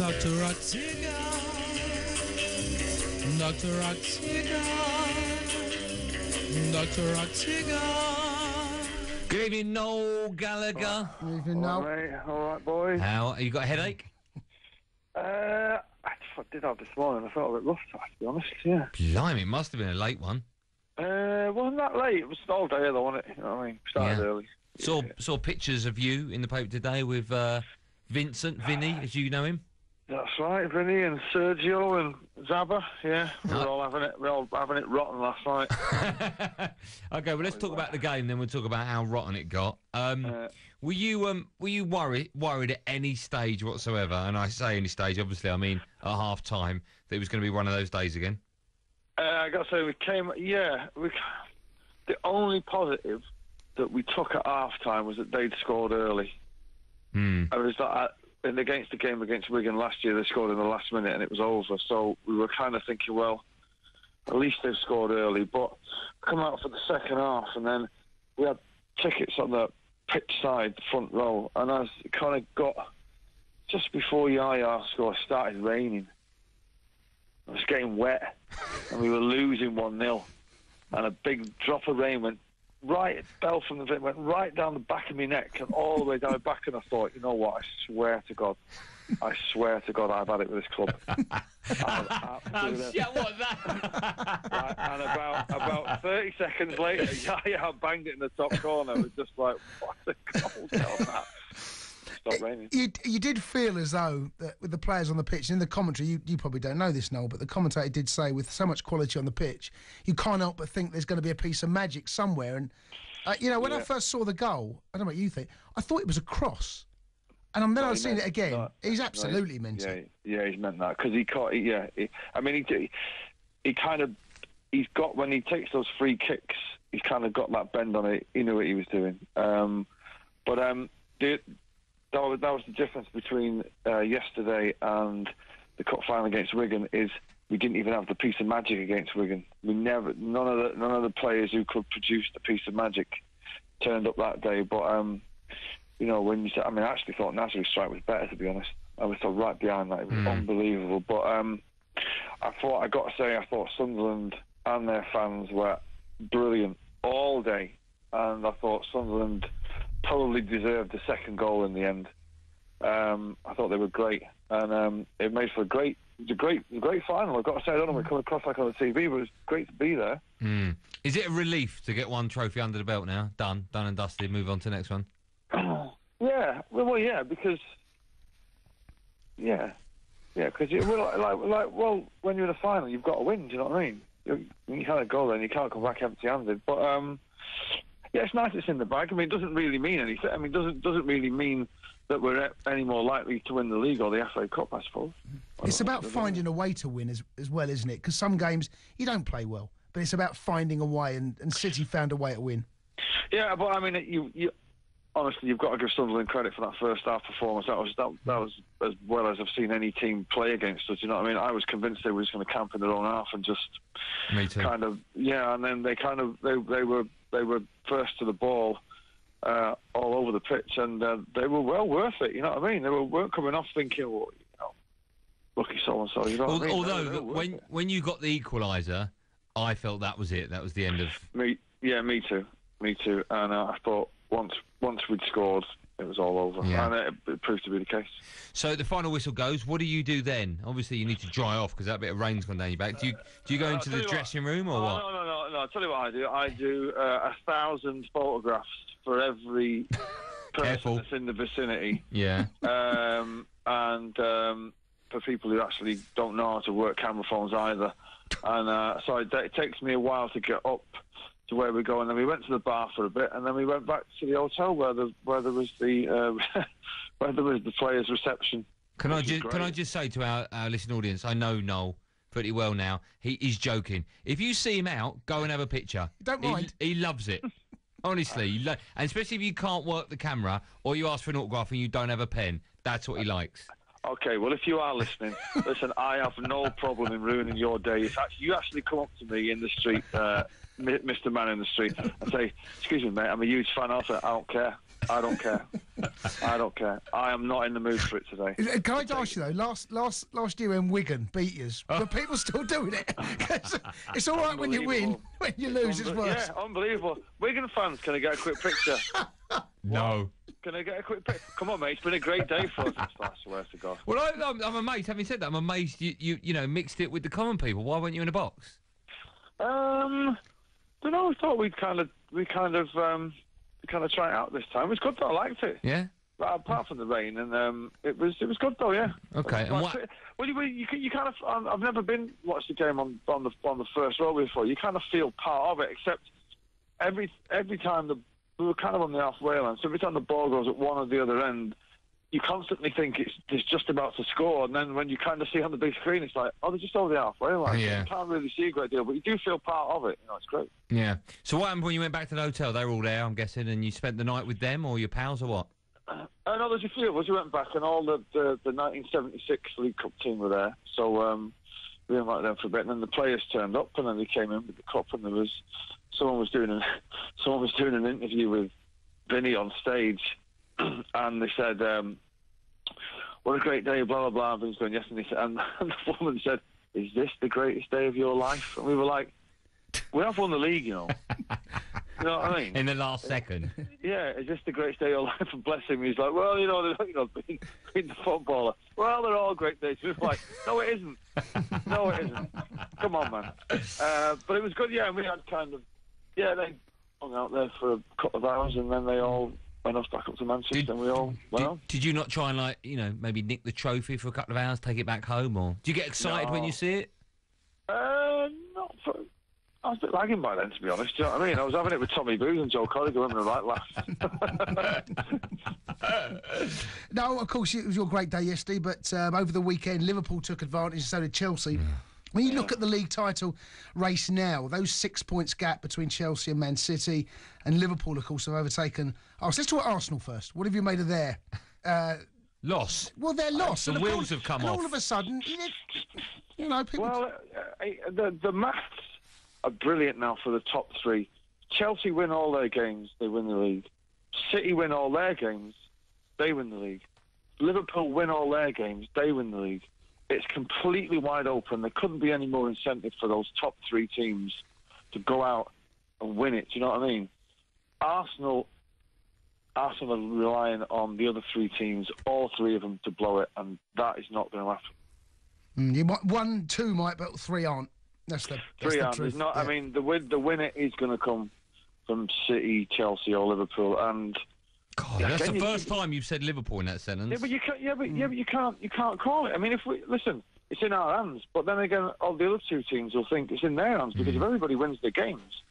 Dr. Ottinger, Dr. Ottinger, Dr. Ottinger. Good evening, Noel Gallagher. Good evening, Noel. All right, boys. How? You got a headache? I did have this morning. I felt a bit rough, to be honest, yeah. Blimey, it must have been a late one. Wasn't that late? It was all day, though, wasn't it? You know what I mean? Started early. Saw pictures of you in the paper today with Vincent, Vinny, as you know him. That's right, Vinny and Sergio and Zabba, yeah. We were all having it rotten last night. Okay, well, let's talk about the game, then we'll talk about how rotten it got. Were you worried at any stage whatsoever? And I say any stage, obviously, I mean at half time, that it was going to be one of those days again? I got to say, the only positive that we took at half time was that they'd scored early. I was against the game against Wigan last year, they scored in the last minute and it was over. So we were kind of thinking, well, at least they've scored early. But come out for the second half, and then we had tickets on the pitch side, the front row, and as it kind of got just before Yaya scored, it started raining. It was getting wet, and we were losing 1-0, and a big drop of rain went right down the back of my neck and all the way down my back, and I thought, you know what, I swear to God I've had it with this club. Yeah, what that? Right, and about 30 seconds later, Yaya banged it in the top corner. It was just like, what a goal that. Stop raining. You did feel as though that with the players on the pitch, and in the commentary, you probably don't know this, Noel, but the commentator did say with so much quality on the pitch, you can't help but think there's going to be a piece of magic somewhere. And, when I first saw the goal, I don't know what you think, I thought it was a cross. And then I've seen it again. He's absolutely meant it. Yeah, he's meant that. Because he caught, he's got, when he takes those free kicks, he's kind of got that bend on it. He knew what he was doing. That was the difference between yesterday and the cup final against Wigan, is we didn't even have the piece of magic against Wigan. None of the players who could produce the piece of magic turned up that day. But when you said, I actually thought Nasri's strike was better, to be honest. I was so right behind that. It was unbelievable. But I thought Sunderland and their fans were brilliant all day, and I thought Sunderland probably deserved the second goal in the end. I thought they were great, and it made for a great final. I've got to say, I don't know if it come across like on the TV, but it was great to be there. Is it a relief to get one trophy under the belt now? Done and dusted. Move on to the next one. Because when you're in a final, you've got to win. Do you know what I mean? You can't go there and you can't come back empty-handed. But it's nice it's in the bag. It doesn't really mean anything. It doesn't really mean that we're any more likely to win the league or the FA Cup, I suppose. It's about finding a way to win as well, isn't it? Because some games you don't play well, but it's about finding a way, and City found a way to win. Yeah, but you honestly, you've got to give Sunderland credit for that first half performance. That was as well as I've seen any team play against us. You know what I mean? I was convinced they were just going to camp in their own half and just kind of and then they were first to the ball all over the pitch, and they were well worth it. You know what I mean? They weren't coming off thinking, well, lucky so and so. You know what I mean? Although when you got the equaliser, I felt that was it. That was the end of me. Yeah, me too. And I thought once we'd scored, it was all over, and it proved to be the case. So the final whistle goes. What do you do then? Obviously, you need to dry off because that bit of rain's gone down your back. Do you go into the dressing room or what? No. I'll tell you what I do. I do 1,000 photographs for every person that's in the vicinity. Yeah. And for people who actually don't know how to work camera phones either, and so it takes me a while to get up to where we go, and then we went to the bar for a bit, and then we went back to the hotel where there was the players' reception. Can I just say to our listening audience, I know Noel pretty well now. He's joking. If you see him out, go and have a picture. Don't mind. He loves it. Honestly, and especially if you can't work the camera or you ask for an autograph and you don't have a pen, that's what he likes. Okay, well, if you are listening, listen, I have no problem in ruining your day. You actually come up to me in the street, Mr. Man in the street, and say, excuse me, mate, I'm a huge fan. I'll say, I don't care. I don't care. I don't care. I am not in the mood for it today. Can I ask you though? Last year when Wigan beat yous, but people still doing it. It's all right when you win. When you lose, it's worse. Yeah, unbelievable. Wigan fans, can I get a quick picture? No. Can I get a quick picture? Come on, mate. It's been a great day for us. I swear to God. Well, I'm amazed. Having said that, I'm amazed you mixed it with the common people. Why weren't you in a box? Don't know. I thought we'd kind of try it out this time. It was good though. I liked it. Yeah. But apart from the rain, and it was good though. Yeah. Okay. And what? Well, you kind of. I've never been watched the game on the first row before. You kind of feel part of it, except every time we were kind of on the halfway line. So every time the ball goes at one or the other end, you constantly think it's just about to score, and then when you kind of see on the big screen, it's like, oh, they're just over the halfway line. Yeah. So you can't really see a great deal, but you do feel part of it. It's great. Yeah. So what happened when you went back to the hotel? They were all there, I'm guessing, and you spent the night with them or your pals or what? No, there's a few of us who went back, and all the 1976 League Cup team were there. So we invited them for a bit, and then the players turned up, and then they came in with the cup, and someone was doing an interview with Vinny on stage. And they said, what a great day, blah, blah, blah. And Vinny's going, yes. And the woman said, is this the greatest day of your life? And we were like, we have won the league, You know what I mean? In the last second. Yeah, is this the greatest day of your life? And bless him, he's like, well, being the footballer. Well, they're all great days. We were like, no, it isn't. No, it isn't. Come on, man. But it was good, yeah. And we had they hung out there for a couple of hours, and then they all went off back up to Manchester, and we all went on. Did you not try and, maybe nick the trophy for a couple of hours, take it back home, or do you get excited when you see it? Not for... I was a bit lagging by then, to be honest. Do you know what I mean? I was having it with Tommy Booth and Joe Colliger having a right laugh. No, of course, it was your great day yesterday, but over the weekend, Liverpool took advantage, so did Chelsea. When you look at the league title race now, those 6 points gap between Chelsea and Man City, and Liverpool, of course, have overtaken... Oh, so let's talk Arsenal first. What have you made of their... Loss. Well, they're lost. The wheels have come off. All of a sudden, people... Well, the maths are brilliant now for the top three. Chelsea win all their games, they win the league. City win all their games, they win the league. Liverpool win all their games, they win the league. It's completely wide open. There couldn't be any more incentive for those top three teams to go out and win it. Do you know what I mean? Arsenal are relying on the other three teams, all three of them, to blow it, and that is not going to happen. 1, 2 might, but 3 aren't. That's the truth. Not, yeah. I mean, the winner is going to come from City, Chelsea, or Liverpool, and God, that's the first time you've said Liverpool in that sentence. Yeah, but you can't. You can't call it. I mean, listen, it's in our hands. But then again, all the other two teams will think it's in their hands because if everybody wins their games,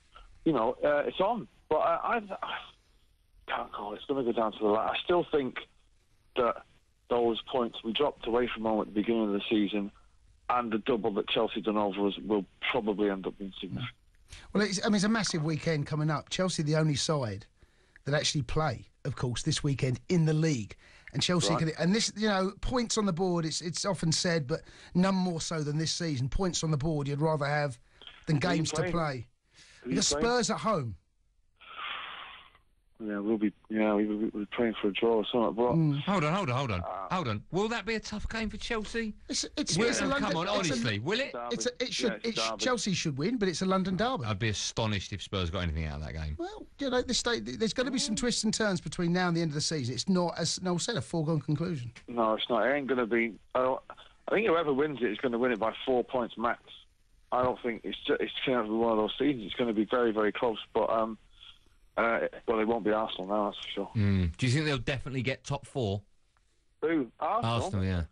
it's on. But I can't call it. It's going to go down to the last. I still think that those points we dropped away from home at the beginning of the season, and the double that Chelsea done over us, will probably end up being significant. Well, it's a massive weekend coming up. Chelsea, the only side that actually play, of course, this weekend in the league. And Chelsea and this, points on the board, it's often said, but none more so than this season. Points on the board you'd rather have than games to play. The Spurs at home. Yeah, we'll be praying for a draw or something. But Hold on. Will that be a tough game for Chelsea? Come on, honestly, will it? Chelsea should win, but it's a London derby. I'd be astonished if Spurs got anything out of that game. Well, there's going to be some twists and turns between now and the end of the season. It's not, as Noel said, a foregone conclusion. No, it's not. It ain't going to be. I think whoever wins it is going to win it by 4 points max. I don't think it's going to be one of those seasons. It's going to be very, very close, but. Well, it won't be Arsenal now, that's for sure. Do you think they'll definitely get top 4? Who? Arsenal, yeah.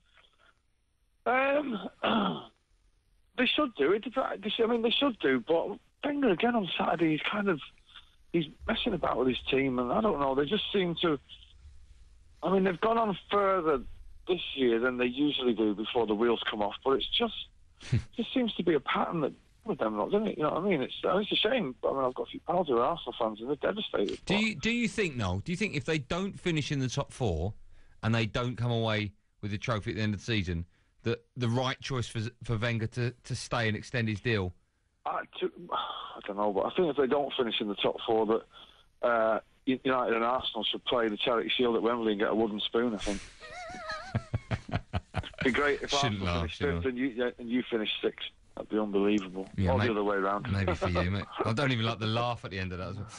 They should do. They should do, but Wenger again on Saturday, he's messing about with his team, and I don't know, they just seem to... I mean, they've gone on further this year than they usually do before the wheels come off, but it's just... it just seems to be a pattern that... with them, doesn't it? You know what I mean? It's a shame. I mean, I've got a few pals who are Arsenal fans and they're devastated. Do you think, Noel? Do you think if they don't finish in the top 4 and they don't come away with the trophy at the end of the season, that the right choice for Wenger to stay and extend his deal? I don't know, but I think if they don't finish in the top 4, that United and Arsenal should play the Charity Shield at Wembley and get a wooden spoon, I think. It'd be great if Arsenal finished fifth and you finished sixth. That'd be unbelievable. Yeah, or the other way around. Maybe for you, mate. I don't even like the laugh at the end of that as well.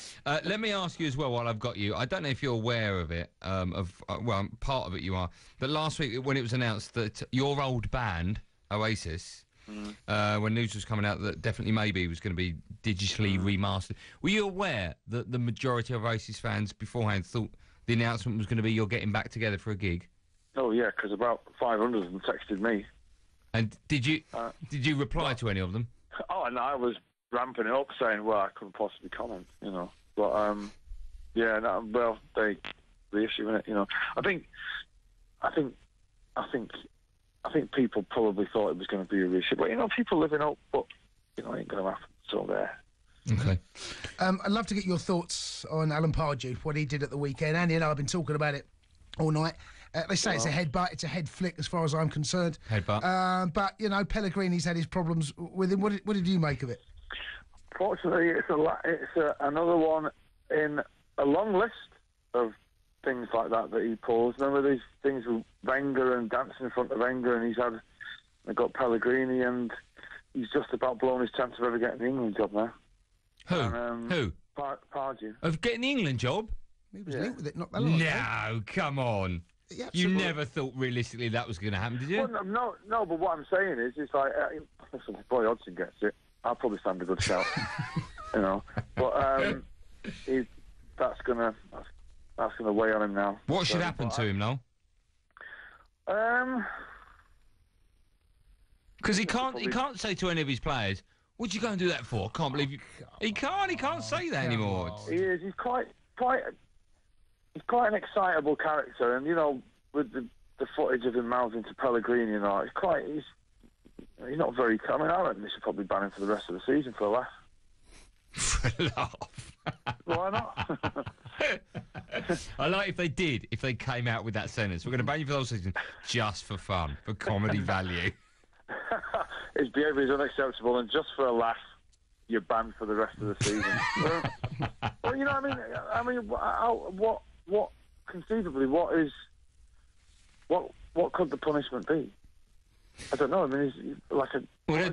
Let me ask you as well, while I've got you, I don't know if you're aware of it, well, part of it you are, but last week when it was announced that your old band, Oasis, when news was coming out that Definitely Maybe was going to be digitally remastered, were you aware that the majority of Oasis fans beforehand thought the announcement was going to be you're getting back together for a gig? Oh, yeah, because about 500 of them texted me. And did you reply to any of them? Oh, and I was ramping it up, saying, "Well, I couldn't possibly comment," But yeah, no, well, they reissuing it, I think people probably thought it was going to be a reissue, but people living up, but it ain't going to happen. So there. Okay. I'd love to get your thoughts on Alan Pardew, what he did at the weekend. Andy and I have been talking about it all night. They say it's a headbutt, it's a head flick as far as I'm concerned. Headbutt. But, Pellegrini's had his problems with him. What did you make of it? Fortunately, it's another one in a long list of things like that he pulls. Remember these things with Wenger and dancing in front of Wenger, and they've got Pellegrini, and he's just about blown his chance of ever getting the England job now. Who? Pardew. Of getting the England job? He was linked with it not that long ago. No, come on. Yeah, you never thought realistically that was going to happen, did you? Well, no, but what I'm saying is, it's like, listen, if Boy Hodgson gets it, I'll probably stand a good shout, But that's gonna weigh on him now. What should happen to him now? Because he can't say to any of his players, "What'd you go and do that for? I can't believe you." He can't say that anymore. He is. He's quite an excitable character, and with the footage of him mouthing to Pellegrini and all, he's not very. I reckon they should probably ban him for the rest of the season for a laugh. For a laugh. Why not? I like if they came out with that sentence. We're going to ban you for the whole season just for fun, for comedy value. His behaviour is unacceptable, and just for a laugh, you're banned for the rest of the season. Well, what conceivably, what could the punishment be? I don't know. I mean, is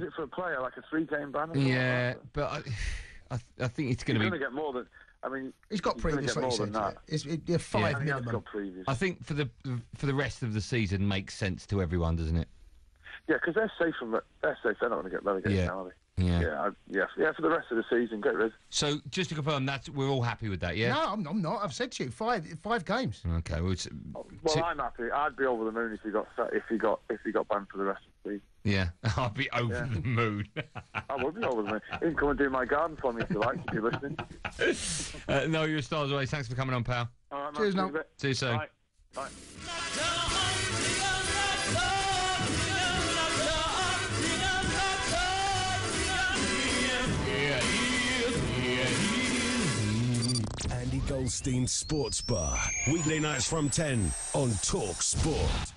it for a player, like a 3-game ban? Yeah, but I think it's going to be. He's going to get more than. I mean, he's got previous, like you said. It's 5 minimum. I think for the rest of the season makes sense to everyone, doesn't it? Yeah, because they're safe from it. They're safe. They're not going to get relegated now, are they? Yeah. For the rest of the season, get rid. So just to confirm, we're all happy with that, yeah? No, I'm not. I've said to you, five games. Okay. Well, I'm happy. I'd be over the moon if he got banned for the rest of the season. Yeah, I'd be over the moon. I would be over the moon. You can come and do my garden for me if you like, if you're listening. No, you're a star as always. Thanks for coming on, pal. All right, cheers, Noel. See you soon. Bye. Andy Goldstein's Sports Bar. Weekday nights from 10 on Talksport.